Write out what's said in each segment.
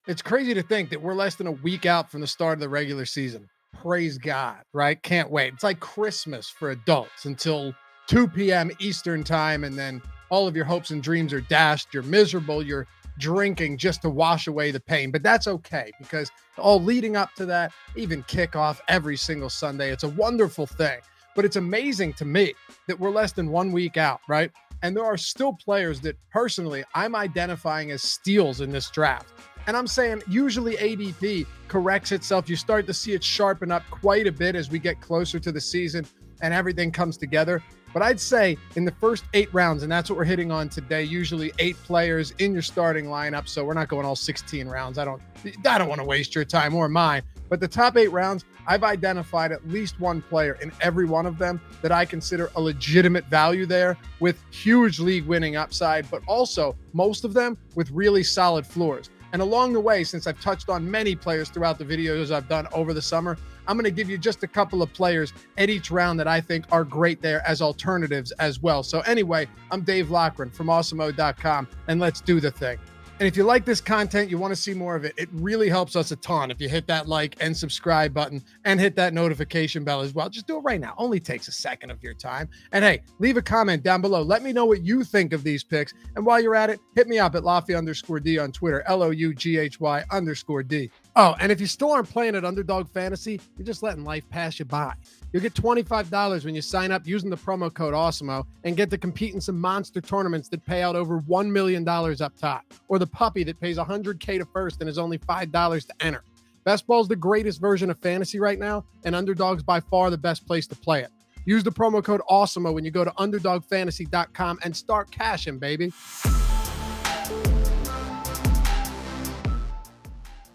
It's crazy to think that we're less than a week out from the start of the regular season. Praise God, right? Can't wait. It's like Christmas for adults until 2 p.m. Eastern time, and then all of your hopes and dreams are dashed. You're miserable. You're drinking just to wash away the pain. But that's okay because all leading up to that, even kickoff every single Sunday, it's a wonderful thing. But it's amazing to me that we're less than 1 week out, right? And there are still players that personally I'm identifying as steals in this draft. And I'm saying usually ADP corrects itself. You start to see it sharpen up quite a bit as we get closer to the season and everything comes together. But I'd say in the first 8 rounds, and that's what we're hitting on today, usually 8 players in your starting lineup. So we're not going all 16 rounds. I don't want to waste your time or mine. But the top 8 rounds, I've identified at least one player in every one of them that I consider a legitimate value there with huge league winning upside, but also most of them with really solid floors. And along the way, since I've touched on many players throughout the videos I've done over the summer, I'm going to give you just a couple of players at each round that I think are great there as alternatives as well. So anyway, I'm Dave Loughran from Awesemo.com, and let's do the thing. And if you like this content, you want to see more of it, it really helps us a ton if you hit that like and subscribe button and hit that notification bell as well. Just do it right now. Only takes a second of your time. And hey, leave a comment down below. Let me know what you think of these picks. And while you're at it, hit me up at Loughy_D on Twitter, LOUGHY_D. Oh, and if you still aren't playing at Underdog Fantasy, you're just letting life pass you by. You'll get $25 when you sign up using the promo code Awesemo and get to compete in some monster tournaments that pay out over $1 million up top, or the puppy that pays $100K to first and is only $5 to enter. Best Ball is the greatest version of fantasy right now, and Underdog's by far the best place to play it. Use the promo code Awesemo when you go to UnderdogFantasy.com and start cashing, baby.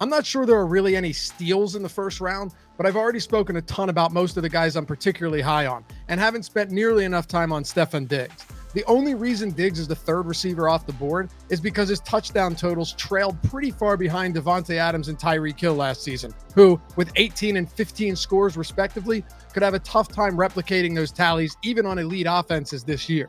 I'm not sure there are really any steals in the first round, but I've already spoken a ton about most of the guys I'm particularly high on and haven't spent nearly enough time on Stefon Diggs. The only reason Diggs is the third receiver off the board is because his touchdown totals trailed pretty far behind DeVonta Adams and Tyreek Hill last season, who, with 18 and 15 scores respectively, could have a tough time replicating those tallies even on elite offenses this year.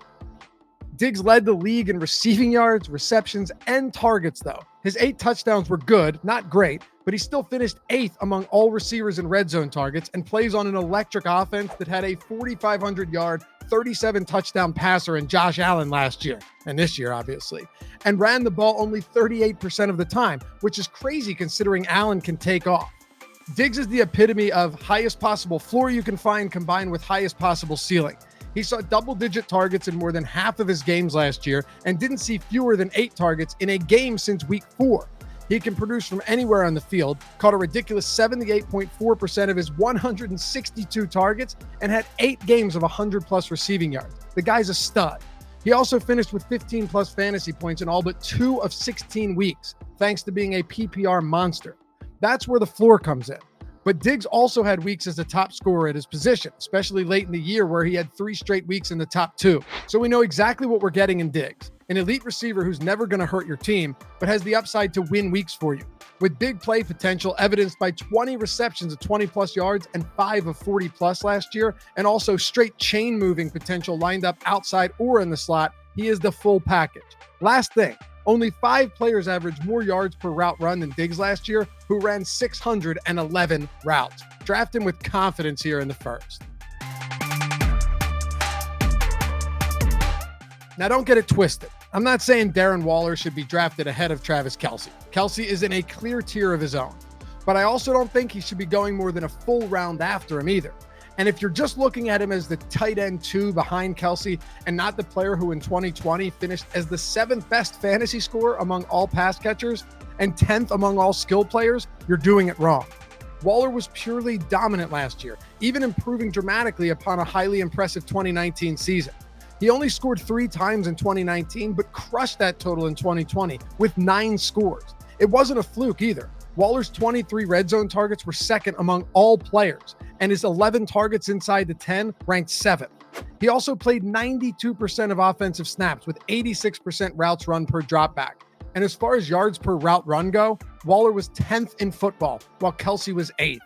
Diggs led the league in receiving yards, receptions, and targets, though. His 8 touchdowns were good, not great, but he still finished 8th among all receivers in red zone targets and plays on an electric offense that had a 4,500-yard, 37-touchdown passer in Josh Allen last year, and this year, obviously, and ran the ball only 38% of the time, which is crazy considering Allen can take off. Diggs is the epitome of highest possible floor you can find combined with highest possible ceiling. He saw double-digit targets in more than half of his games last year and didn't see fewer than 8 targets in a game since week 4. He can produce from anywhere on the field, caught a ridiculous 78.4% of his 162 targets, and had 8 games of 100-plus receiving yards. The guy's a stud. He also finished with 15-plus fantasy points in all but 2 of 16 weeks, thanks to being a PPR monster. That's where the floor comes in. But Diggs also had weeks as the top scorer at his position, especially late in the year where he had 3 straight weeks in the top 2. So we know exactly what we're getting in Diggs. An elite receiver who's never going to hurt your team, but has the upside to win weeks for you. With big play potential evidenced by 20 receptions of 20-plus yards and 5 of 40-plus last year, and also straight chain moving potential lined up outside or in the slot, he is the full package. Last thing. Only 5 players averaged more yards per route run than Diggs last year, who ran 611 routes. Draft him with confidence here in the first. Now, don't get it twisted. I'm not saying Darren Waller should be drafted ahead of Travis Kelce. Kelce is in a clear tier of his own. But I also don't think he should be going more than a full round after him either. And if you're just looking at him as the tight end 2 behind Kelce and not the player who in 2020 finished as the 7th best fantasy scorer among all pass catchers and 10th among all skill players, you're doing it wrong. Waller was purely dominant last year, even improving dramatically upon a highly impressive 2019 season. He only scored 3 times in 2019, but crushed that total in 2020 with 9 scores. It wasn't a fluke either. Waller's 23 red zone targets were second among all players, and his 11 targets inside the 10 ranked 7th. He also played 92% of offensive snaps with 86% routes run per dropback. And as far as yards per route run go, Waller was 10th in football, while Kelce was 8th.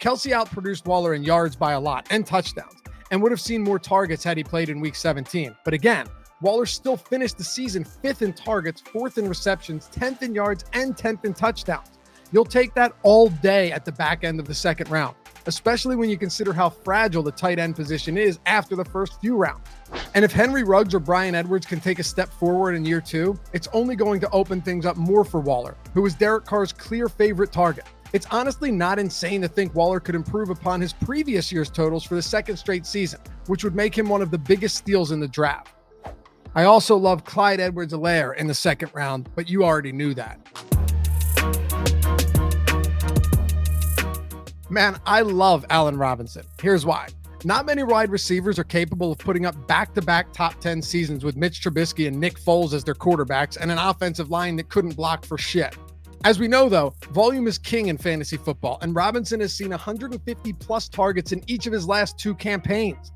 Kelce outproduced Waller in yards by a lot and touchdowns, and would have seen more targets had he played in week 17. But again, Waller still finished the season 5th in targets, 4th in receptions, 10th in yards, and 10th in touchdowns. You'll take that all day at the back end of the second round, especially when you consider how fragile the tight end position is after the first few rounds. And if Henry Ruggs or Bryan Edwards can take a step forward in year 2, it's only going to open things up more for Waller, who is Derek Carr's clear favorite target. It's honestly not insane to think Waller could improve upon his previous year's totals for the second straight season, which would make him one of the biggest steals in the draft. I also love Clyde Edwards-Helaire in the second round, but you already knew that. Man, I love Allen Robinson. Here's why. Not many wide receivers are capable of putting up back-to-back top 10 seasons with Mitch Trubisky and Nick Foles as their quarterbacks and an offensive line that couldn't block for shit. As we know, though, volume is king in fantasy football, and Robinson has seen 150-plus targets in each of his last 2 campaigns.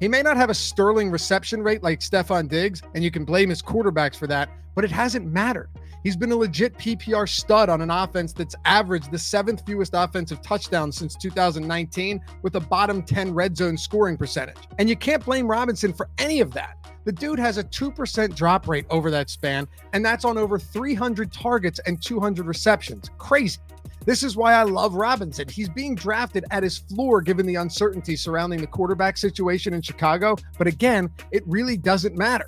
He may not have a sterling reception rate like Stefon Diggs, and you can blame his quarterbacks for that, but it hasn't mattered. He's been a legit PPR stud on an offense that's averaged the 7th fewest offensive touchdowns since 2019 with a bottom 10 red zone scoring percentage. And you can't blame Robinson for any of that. The dude has a 2% drop rate over that span, and that's on over 300 targets and 200 receptions. Crazy. This is why I love Robinson. He's being drafted at his floor given the uncertainty surrounding the quarterback situation in Chicago, but again, it really doesn't matter.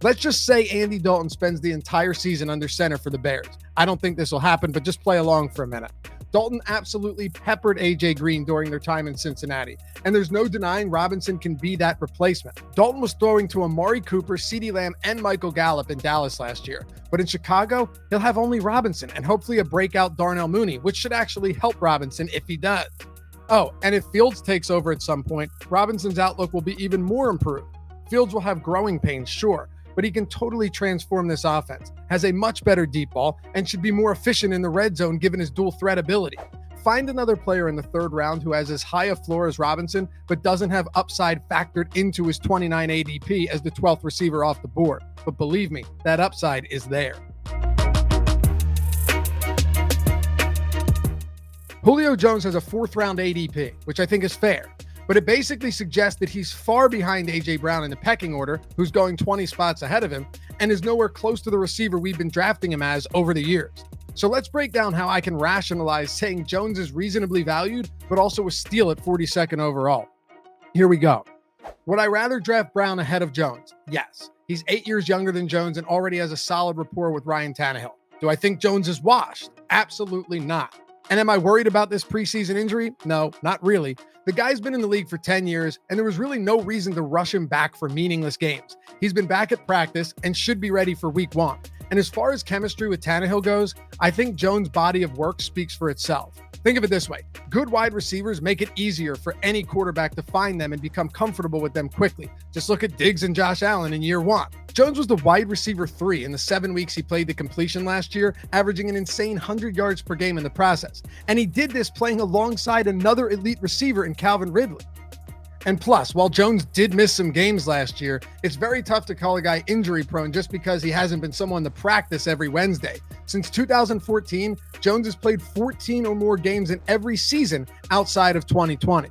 Let's just say Andy Dalton spends the entire season under center for the Bears. I don't think this will happen, but just play along for a minute. Dalton absolutely peppered A.J. Green during their time in Cincinnati, and there's no denying Robinson can be that replacement. Dalton was throwing to Amari Cooper, CeeDee Lamb, and Michael Gallup in Dallas last year, but in Chicago, he'll have only Robinson and hopefully a breakout Darnell Mooney, which should actually help Robinson if he does. Oh, and if Fields takes over at some point, Robinson's outlook will be even more improved. Fields will have growing pains, sure, but he can totally transform this offense, has a much better deep ball, and should be more efficient in the red zone given his dual threat ability. Find another player in the third round who has as high a floor as Robinson, but doesn't have upside factored into his 29 ADP as the 12th receiver off the board. But believe me, that upside is there. Julio Jones has a 4th round ADP, which I think is fair. But it basically suggests that he's far behind A.J. Brown in the pecking order, who's going 20 spots ahead of him, and is nowhere close to the receiver we've been drafting him as over the years. So let's break down how I can rationalize saying Jones is reasonably valued, but also a steal at 42nd overall. Here we go. Would I rather draft Brown ahead of Jones? Yes. He's 8 years younger than Jones and already has a solid rapport with Ryan Tannehill. Do I think Jones is washed? Absolutely not. And am I worried about this preseason injury? No, not really. The guy's been in the league for 10 years, and there was really no reason to rush him back for meaningless games. He's been back at practice and should be ready for week 1. And as far as chemistry with Tannehill goes, I think Jones' body of work speaks for itself. Think of it this way. Good wide receivers make it easier for any quarterback to find them and become comfortable with them quickly. Just look at Diggs and Josh Allen in year 1. Jones was the wide receiver 3 in the 7 weeks he played the completion last year, averaging an insane 100 yards per game in the process. And he did this playing alongside another elite receiver in Calvin Ridley. And plus, while Jones did miss some games last year, it's very tough to call a guy injury prone just because he hasn't been someone to practice every Wednesday. Since 2014, Jones has played 14 or more games in every season outside of 2020.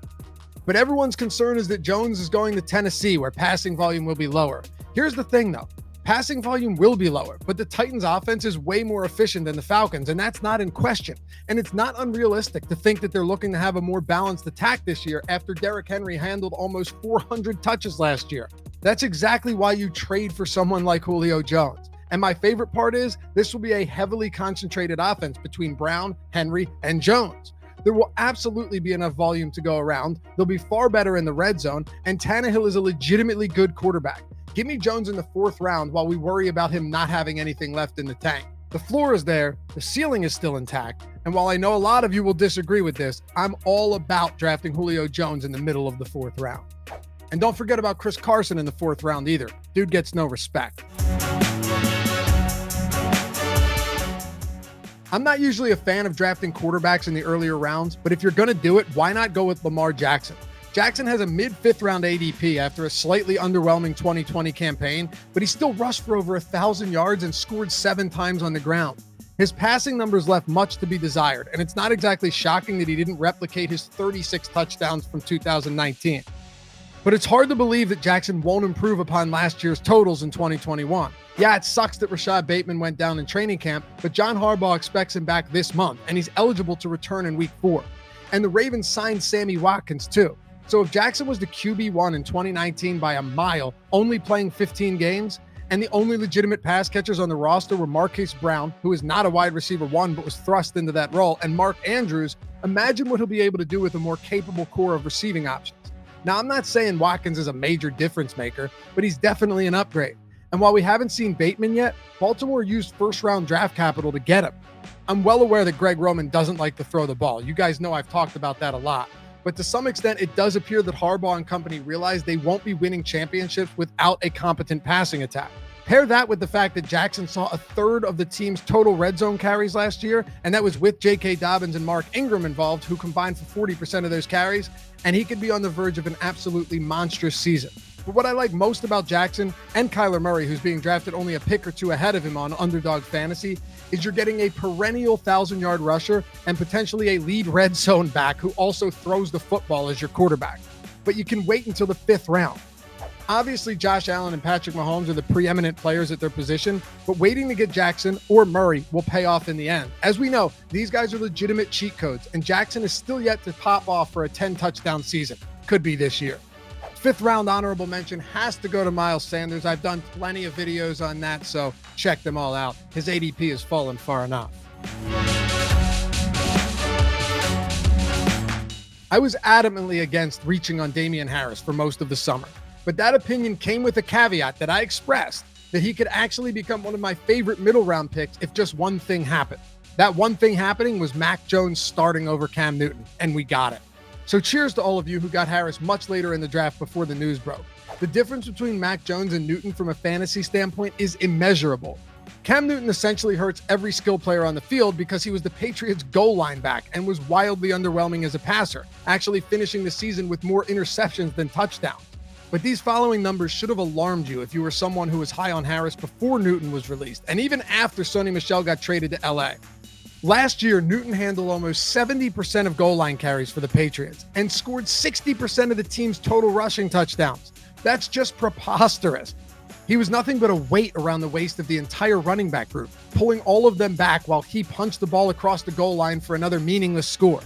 But everyone's concern is that Jones is going to Tennessee, where passing volume will be lower. Here's the thing, though. Passing volume will be lower, but the Titans' offense is way more efficient than the Falcons, and that's not in question. And it's not unrealistic to think that they're looking to have a more balanced attack this year after Derrick Henry handled almost 400 touches last year. That's exactly why you trade for someone like Julio Jones. And my favorite part is this will be a heavily concentrated offense between Brown, Henry, and Jones. There will absolutely be enough volume to go around. They'll be far better in the red zone, and Tannehill is a legitimately good quarterback. Give me Jones in the 4th round while we worry about him not having anything left in the tank. The floor is there, the ceiling is still intact, and while I know a lot of you will disagree with this, I'm all about drafting Julio Jones in the middle of the 4th round. And don't forget about Chris Carson in the 4th round either. Dude gets no respect. I'm not usually a fan of drafting quarterbacks in the earlier rounds, but if you're going to do it, why not go with Lamar Jackson? Jackson has a mid-5th round ADP after a slightly underwhelming 2020 campaign, but he still rushed for over 1,000 yards and scored 7 times on the ground. His passing numbers left much to be desired, and it's not exactly shocking that he didn't replicate his 36 touchdowns from 2019. But it's hard to believe that Jackson won't improve upon last year's totals in 2021. Yeah, it sucks that Rashad Bateman went down in training camp, but John Harbaugh expects him back this month, and he's eligible to return in week 4. And the Ravens signed Sammy Watkins too. So if Jackson was the QB1 in 2019 by a mile, only playing 15 games, and the only legitimate pass catchers on the roster were Marquise Brown, who is not a wide receiver 1 but was thrust into that role, and Mark Andrews, imagine what he'll be able to do with a more capable core of receiving options. Now, I'm not saying Watkins is a major difference maker, but he's definitely an upgrade. And while we haven't seen Bateman yet, Baltimore used first-round draft capital to get him. I'm well aware that Greg Roman doesn't like to throw the ball. You guys know I've talked about that a lot. But to some extent, it does appear that Harbaugh and company realize they won't be winning championships without a competent passing attack. Pair that with the fact that Jackson saw a third of the team's total red zone carries last year, and that was with J.K. Dobbins and Mark Ingram involved, who combined for 40% of those carries, and he could be on the verge of an absolutely monstrous season. But what I like most about Jackson and Kyler Murray, who's being drafted only a pick or two ahead of him on Underdog Fantasy, is you're getting a perennial 1,000-yard rusher and potentially a lead red zone back who also throws the football as your quarterback. But you can wait until the 5th round. Obviously, Josh Allen and Patrick Mahomes are the preeminent players at their position, but waiting to get Jackson or Murray will pay off in the end. As we know, these guys are legitimate cheat codes, and Jackson is still yet to pop off for a 10-touchdown season. Could be this year. 5th round honorable mention has to go to Miles Sanders. I've done plenty of videos on that, so check them all out. His ADP has fallen far enough. I was adamantly against reaching on Damien Harris for most of the summer, but that opinion came with a caveat that I expressed that he could actually become one of my favorite middle round picks if just one thing happened. That one thing happening was Mac Jones starting over Cam Newton, and we got it. So cheers to all of you who got Harris much later in the draft before the news broke. The difference between Mac Jones and Newton from a fantasy standpoint is immeasurable. Cam Newton essentially hurts every skill player on the field because he was the Patriots' goal line back and was wildly underwhelming as a passer, actually finishing the season with more interceptions than touchdowns. But these following numbers should have alarmed you if you were someone who was high on Harris before Newton was released, and even after Sony Michel got traded to LA. Last year, Newton handled almost 70% of goal line carries for the Patriots and scored 60% of the team's total rushing touchdowns. That's just preposterous. He was nothing but a weight around the waist of the entire running back group, pulling all of them back while he punched the ball across the goal line for another meaningless score.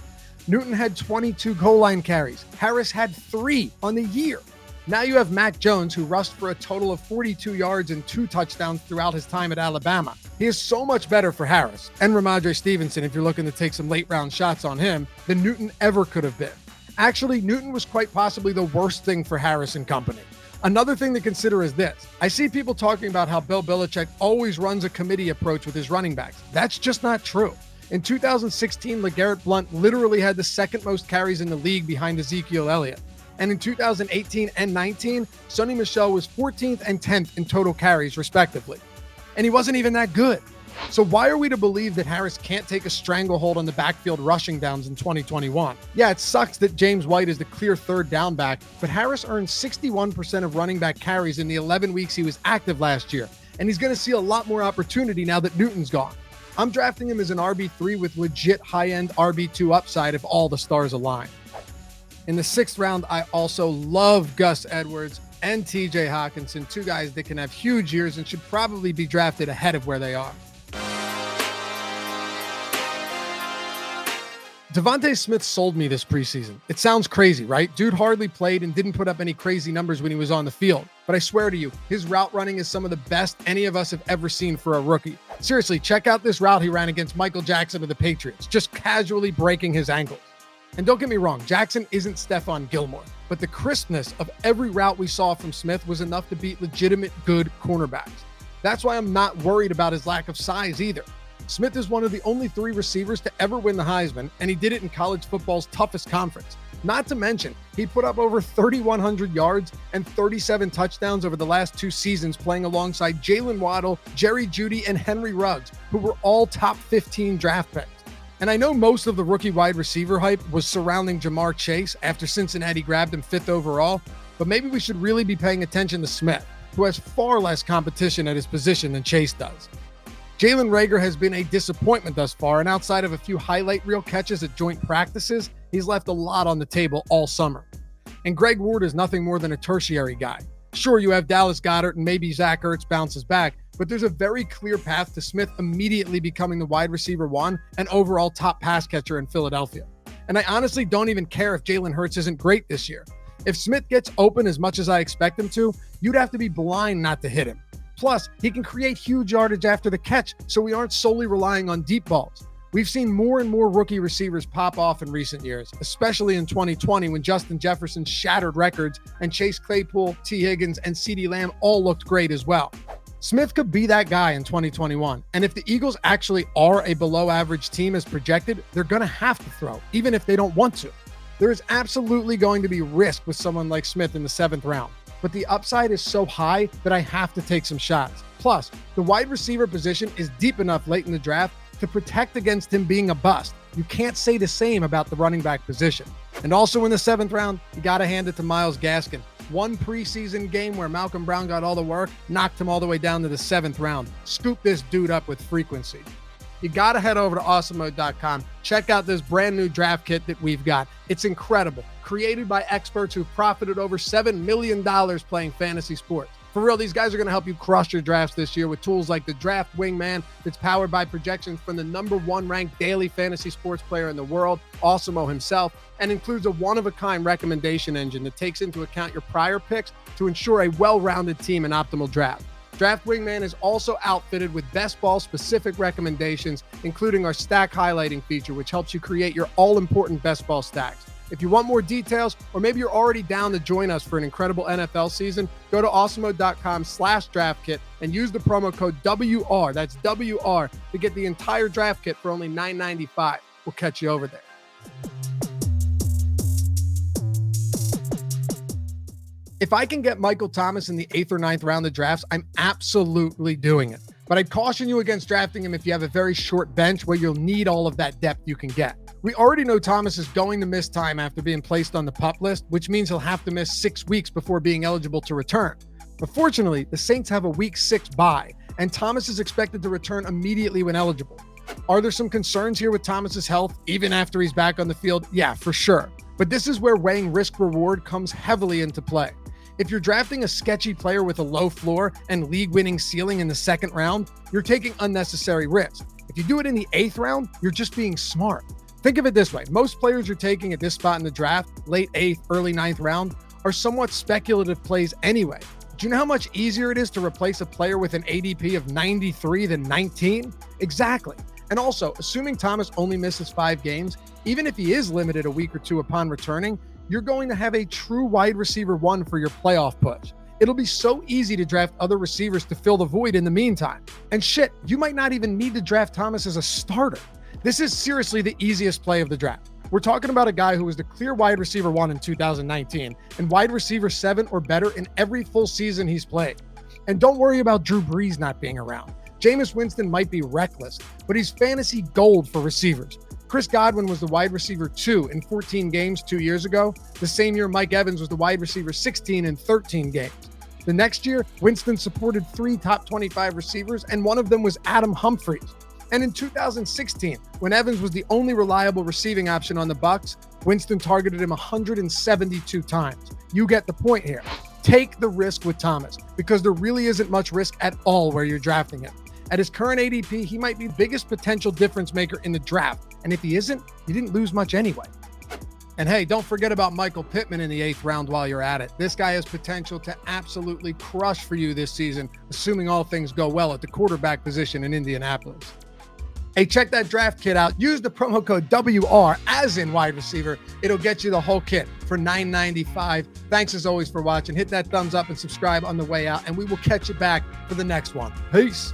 Newton had 22 goal line carries. Harris had 3 on the year. Now you have Mac Jones, who rushed for a total of 42 yards and 2 touchdowns throughout his time at Alabama. He is so much better for Harris, and Ramondre Stevenson, if you're looking to take some late-round shots on him, than Newton ever could have been. Actually, Newton was quite possibly the worst thing for Harris and company. Another thing to consider is this. I see people talking about how Bill Belichick always runs a committee approach with his running backs. That's just not true. In 2016, LeGarrette Blount literally had the second most carries in the league behind Ezekiel Elliott. And in 2018 and 19, Sony Michel was 14th and 10th in total carries, respectively. And he wasn't even that good. So why are we to believe that Harris can't take a stranglehold on the backfield rushing downs in 2021? Yeah, it sucks that James White is the clear third down back, but Harris earned 61% of running back carries in the 11 weeks he was active last year. And he's going to see a lot more opportunity now that Newton's gone. I'm drafting him as an RB3 with legit high-end RB2 upside if all the stars align. In the 6th round, I also love Gus Edwards and TJ Hawkinson, 2 guys that can have huge years and should probably be drafted ahead of where they are. DeVonta Smith sold me this preseason. It sounds crazy, right? Dude hardly played and didn't put up any crazy numbers when he was on the field. But I swear to you, his route running is some of the best any of us have ever seen for a rookie. Seriously, check out this route he ran against Michael Jackson of the Patriots, just casually breaking his ankles. And don't get me wrong, Jackson isn't Stefon Gilmore, but the crispness of every route we saw from Smith was enough to beat legitimate good cornerbacks. That's why I'm not worried about his lack of size either. Smith is one of the only 3 receivers to ever win the Heisman, and he did it in college football's toughest conference. Not to mention, he put up over 3,100 yards and 37 touchdowns over the last 2 seasons playing alongside Jalen Waddle, Jerry Jeudy, and Henry Ruggs, who were all top 15 draft picks. And I know most of the rookie wide receiver hype was surrounding Jamar Chase after Cincinnati grabbed him 5th overall, but maybe we should really be paying attention to Smith, who has far less competition at his position than Chase does. Jalen Reagor has been a disappointment thus far, and outside of a few highlight reel catches at joint practices, he's left a lot on the table all summer. And Greg Ward is nothing more than a tertiary guy. Sure, you have Dallas Goedert and maybe Zach Ertz bounces back, but there's a very clear path to Smith immediately becoming the wide receiver one and overall top pass catcher in Philadelphia. And I honestly don't even care if Jalen Hurts isn't great this year. If Smith gets open as much as I expect him to, you'd have to be blind not to hit him. Plus, he can create huge yardage after the catch, so we aren't solely relying on deep balls. We've seen more and more rookie receivers pop off in recent years, especially in 2020 when Justin Jefferson shattered records and Chase Claypool, T. Higgins, and CeeDee Lamb all looked great as well. Smith could be that guy in 2021, and if the Eagles actually are a below-average team as projected, they're going to have to throw, even if they don't want to. There is absolutely going to be risk with someone like Smith in the 7th round, but the upside is so high that I have to take some shots. Plus, the wide receiver position is deep enough late in the draft to protect against him being a bust. You can't say the same about the running back position. And also in the 7th round, you got to hand it to Myles Gaskin. One preseason game where Malcolm Brown got all the work, knocked him all the way down to the 7th round. Scoop this dude up with frequency. You got to head over to Awesemo.com. Check out this brand new draft kit that we've got. It's incredible. Created by experts who've profited over $7 million playing fantasy sports. For real, these guys are going to help you crush your drafts this year with tools like the Draft Wingman that's powered by projections from the #1 ranked daily fantasy sports player in the world, Awesemo himself, and includes a one-of-a-kind recommendation engine that takes into account your prior picks to ensure a well-rounded team and optimal draft. Draft Wingman is also outfitted with best ball specific recommendations, including our stack highlighting feature, which helps you create your all-important best ball stacks. If you want more details, or maybe you're already down to join us for an incredible NFL season, go to awesemo.com/draftkit and use the promo code WR, that's WR, to get the entire draft kit for only $9.95. We'll catch you over there. If I can get Michael Thomas in the 8th or 9th round of drafts, I'm absolutely doing it. But I'd caution you against drafting him if you have a very short bench where you'll need all of that depth you can get. We already know Thomas is going to miss time after being placed on the PUP list, which means he'll have to miss 6 weeks before being eligible to return. But fortunately, the Saints have a week 6 bye, and Thomas is expected to return immediately when eligible. Are there some concerns here with Thomas's health, even after he's back on the field? Yeah, for sure. But this is where weighing risk-reward comes heavily into play. If you're drafting a sketchy player with a low floor and league-winning ceiling in the 2nd round, you're taking unnecessary risk. If you do it in the 8th round, you're just being smart. Think of it this way. Most players you're taking at this spot in the draft, late 8th, early 9th round, are somewhat speculative plays anyway. Do you know how much easier it is to replace a player with an ADP of 93 than 19? Exactly. And also, assuming Thomas only misses 5 games, even if he is limited a week or two upon returning, you're going to have a true wide receiver 1 for your playoff push. It'll be so easy to draft other receivers to fill the void in the meantime. And shit, you might not even need to draft Thomas as a starter. This is seriously the easiest play of the draft. We're talking about a guy who was the clear wide receiver 1 in 2019 and wide receiver 7 or better in every full season he's played. And don't worry about Drew Brees not being around. Jameis Winston might be reckless, but he's fantasy gold for receivers. Chris Godwin was the wide receiver 2 in 14 games 2 years ago, the same year Mike Evans was the wide receiver 16 in 13 games. The next year, Winston supported 3 top 25 receivers, and one of them was Adam Humphries. And in 2016, when Evans was the only reliable receiving option on the Bucs, Winston targeted him 172 times. You get the point here. Take the risk with Thomas, because there really isn't much risk at all where you're drafting him. At his current ADP, he might be the biggest potential difference maker in the draft. And if he isn't, you didn't lose much anyway. And hey, don't forget about Michael Pittman in the 8th round while you're at it. This guy has potential to absolutely crush for you this season, assuming all things go well at the quarterback position in Indianapolis. Hey, check that draft kit out. Use the promo code WR, as in wide receiver. It'll get you the whole kit for $9.95. Thanks as always for watching. Hit that thumbs up and subscribe on the way out, and we will catch you back for the next one. Peace.